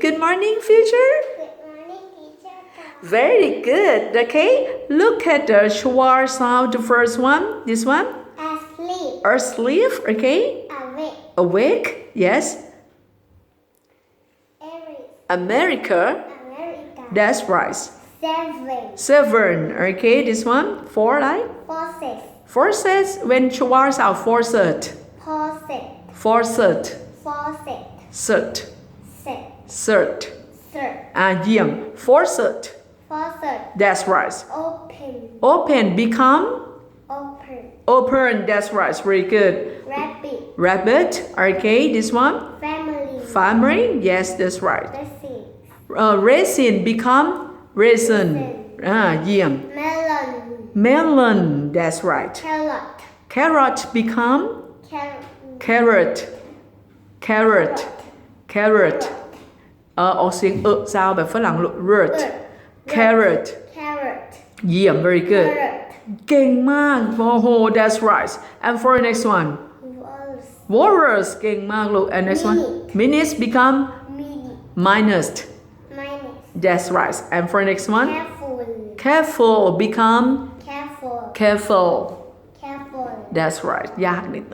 Good morning, future. Good morning, teacher. Very good. Okay. Look at the schwa sound. The first one. This one. Asleep. Asleep. Okay. Awake. Awake. Yes. America. That's right. Seven. Okay. This one. Four, right? Faucet. Faucet. When schwa sound. Faucet. Faucet. Faucet. Faucet. Cert. Set. Cert. Sir. เยี่ยม Faucet. Faucet. That's right. Open. Open. Become. Open. Open. That's right. Very good. Rabbit. Rabbit. Okay. This one. Family. Family. Yes, that's right. Racing. Resin. Become. Resin. เยี่ยม Melon. Melon. That's right. Carrot. Carrot. Become. Carrot. Carrot. Carrot. ออกเสียงซาวแบบฝรั่ง Carrot. Carrot. Carrot. เยี่ยม Very good. Carrot. เก่งมาก Oh, that's right. And for the next one. Walrus. Walrus เก่งมากลูก And next one. Minutes become. Mini. Minus. Minus. That's right. And for the next one. Careful. Careful become. Careful. Careful. Careful. That's right ยากนิด